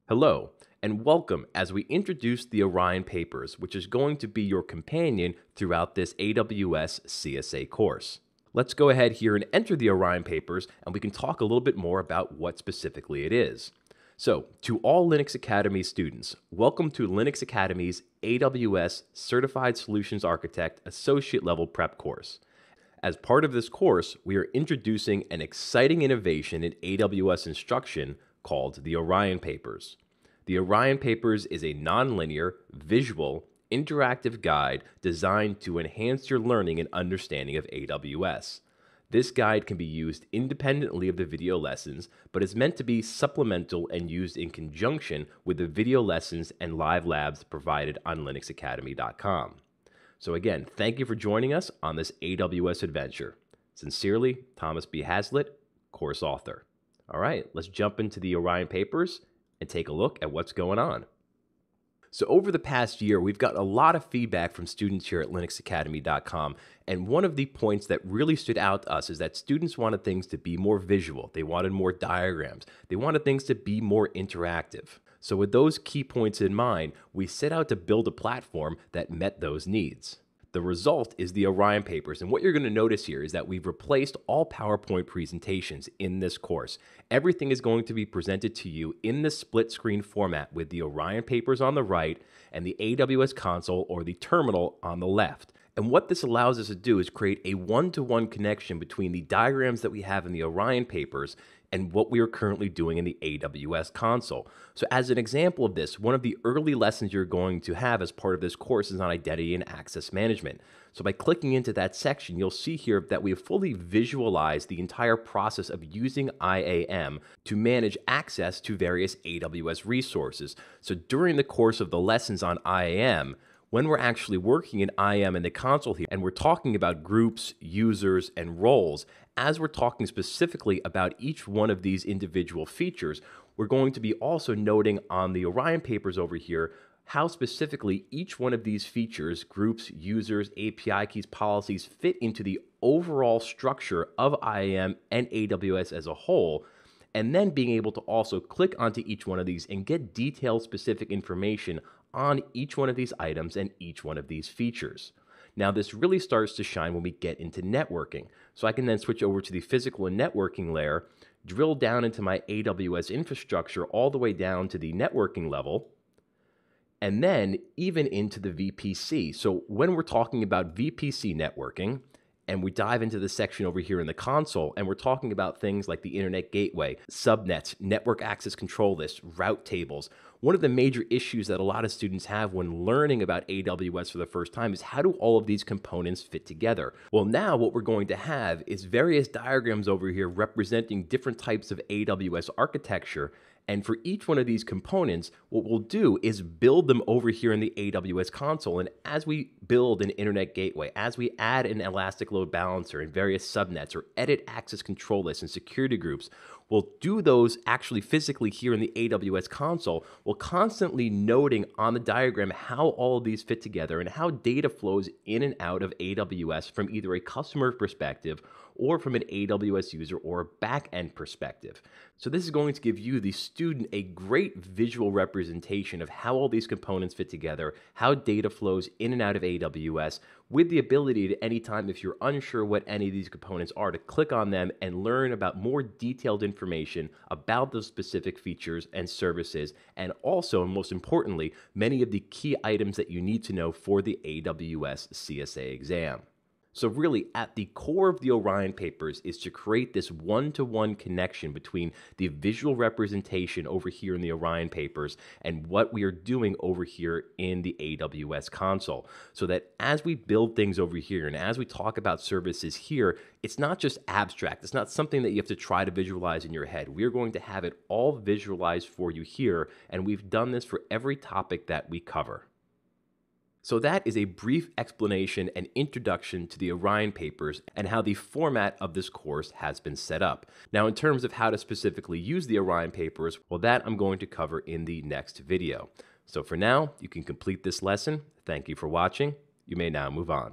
Hello, and welcome as we introduce the Orion Papers, which is going to be your companion throughout this AWS CSA course. Let's go ahead here and enter the Orion Papers, and we can talk a little bit more about what specifically it is. So, to all Linux Academy students, welcome to Linux Academy's AWS Certified Solutions Architect Associate Level Prep course. As part of this course, we are introducing an exciting innovation in AWS instruction called the Orion Papers. The Orion Papers is a nonlinear, visual, interactive guide designed to enhance your learning and understanding of AWS. This guide can be used independently of the video lessons, but is meant to be supplemental and used in conjunction with the video lessons and live labs provided on linuxacademy.com. So again, thank you for joining us on this AWS adventure. Sincerely, Thomas B. Hazlitt, course author. All right, let's jump into the Orion Papers and take a look at what's going on. So over the past year, we've gotten a lot of feedback from students here at linuxacademy.com, and one of the points that really stood out to us is that students wanted things to be more visual. They wanted more diagrams. They wanted things to be more interactive. So with those key points in mind, we set out to build a platform that met those needs. The result is the Orion Papers, and what you're going to notice here is that we've replaced all PowerPoint presentations in this course. Everything is going to be presented to you in the split screen format with the Orion Papers on the right and the AWS console or the terminal on the left. And what this allows us to do is create a one-to-one connection between the diagrams that we have in the Orion Papers and what we are currently doing in the AWS console. So as an example of this, one of the early lessons you're going to have as part of this course is on identity and access management. So by clicking into that section, you'll see here that we have fully visualized the entire process of using IAM to manage access to various AWS resources. So during the course of the lessons on IAM, when we're actually working in IAM in the console here, and we're talking about groups, users, and roles, as we're talking specifically about each one of these individual features, we're going to be also noting on the Orion Papers over here how specifically each one of these features, groups, users, API keys, policies, fit into the overall structure of IAM and AWS as a whole, and then being able to also click onto each one of these and get detailed specific information on each one of these items and each one of these features. Now, this really starts to shine when we get into networking. So I can then switch over to the physical and networking layer, drill down into my AWS infrastructure all the way down to the networking level, and then even into the VPC. So when we're talking about VPC networking, and we dive into the section over here in the console, and we're talking about things like the internet gateway, subnets, network access control lists, route tables. One of the major issues that a lot of students have when learning about AWS for the first time is how do all of these components fit together? Well, now what we're going to have is various diagrams over here representing different types of AWS architecture. And for each one of these components, what we'll do is build them over here in the AWS console. And as we build an internet gateway, as we add an elastic load balancer and various subnets or edit access control lists and security groups, we'll do those actually physically here in the AWS console. We'll constantly noting on the diagram how all of these fit together and how data flows in and out of AWS from either a customer perspective or from an AWS user or a back-end perspective. So this is going to give you, the student, a great visual representation of how all these components fit together, how data flows in and out of AWS, with the ability to, anytime if you're unsure what any of these components are, to click on them and learn about more detailed information about those specific features and services, and also, most importantly, many of the key items that you need to know for the AWS CSA exam. So really, at the core of the Orion Papers is to create this one-to-one connection between the visual representation over here in the Orion Papers and what we are doing over here in the AWS console. So that as we build things over here and as we talk about services here, it's not just abstract. It's not something that you have to try to visualize in your head. We're going to have it all visualized for you here, and we've done this for every topic that we cover. So that is a brief explanation and introduction to the Orion Papers and how the format of this course has been set up. Now, in terms of how to specifically use the Orion Papers, well, that I'm going to cover in the next video. So for now, you can complete this lesson. Thank you for watching. You may now move on.